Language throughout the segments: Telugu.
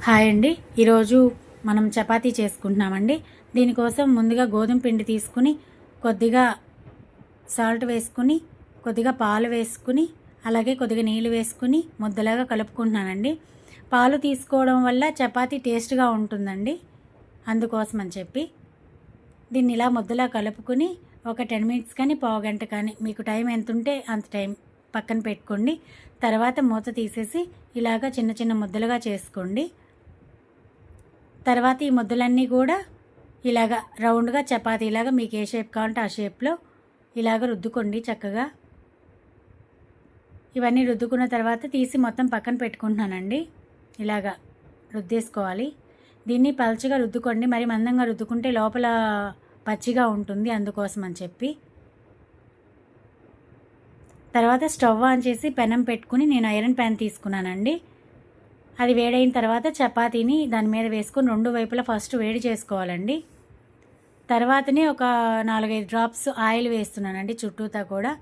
హాయ్ అండి. ఈరోజు మనం చపాతీ చేసుకుంటున్నామండి. దీనికోసం ముందుగా గోధుమ పిండి తీసుకుని కొద్దిగా సాల్ట్ వేసుకుని కొద్దిగా పాలు వేసుకుని అలాగే కొద్దిగా నీళ్ళు వేసుకుని ముద్దలాగా కలుపుకుంటున్నానండి. పాలు తీసుకోవడం వల్ల చపాతీ టేస్ట్గా ఉంటుందండి. అందుకోసం అని చెప్పి దీన్ని ఇలా ముద్దలా కలుపుకుని ఒక 10 మినిట్స్ కానీ పావుగంట కానీ మీకు టైం ఎంత ఉంటే అంత టైం పక్కన పెట్టుకోండి. తర్వాత మూత తీసేసి ఇలాగ చిన్న చిన్న ముద్దలుగా చేసుకోండి. తర్వాత ఈ ముద్దలన్నీ కూడా ఇలాగ రౌండ్గా చపాతీలాగా మీకు ఏ షేప్ కావాలంటే ఆ షేప్లో ఇలాగ రుద్దుకోండి చక్కగా. ఇవన్నీ రుద్దుకున్న తర్వాత తీసి మొత్తం పక్కన పెట్టుకుంటున్నానండి. ఇలాగ రుద్దేసుకోవాలి. దీన్ని పల్చగా రుద్దుకోండి, మరి మందంగా రుద్దుకుంటే లోపల పచ్చిగా ఉంటుంది, అందుకోసం అని చెప్పి. తర్వాత స్టవ్ ఆన్ చేసి పెనం పెట్టుకుని నేను ఐరన్ ప్యాన్ తీసుకున్నానండి. అది వేడైన తర్వాత చపాతీని దాని మీద వేసుకొని 2 వైపులా ఫస్ట్ వేడి చేసుకోవాలండి. తర్వాతనే ఒక 4-5 డ్రాప్స్ ఆయిల్ వేస్తున్నానండి చుట్టూతా కూడా.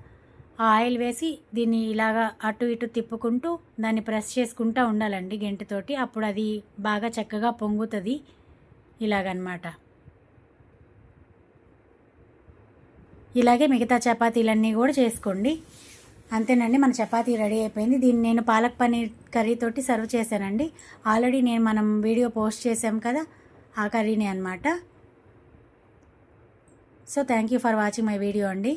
ఆ ఆయిల్ వేసి దీన్ని ఇలాగా అటు ఇటు తిప్పుకుంటూ దాన్ని ప్రెస్ చేసుకుంటూ ఉండాలండి గెంటితోటి. అప్పుడు అది బాగా చక్కగా పొంగుతుంది ఇలాగనమాట. ఇలాగే మిగతా చపాతీలన్నీ కూడా చేసుకోండి. అంతేనండి, మన చపాతీ రెడీ అయిపోయింది. దీన్ని నేను పాలక్ పన్నీర్ కర్రీతోటి సర్వ్ చేశానండి. ఆల్రెడీ మనం వీడియో పోస్ట్ చేసాం కదా, ఆ కర్రీనే అనమాట. So thank you for watching my video అండి.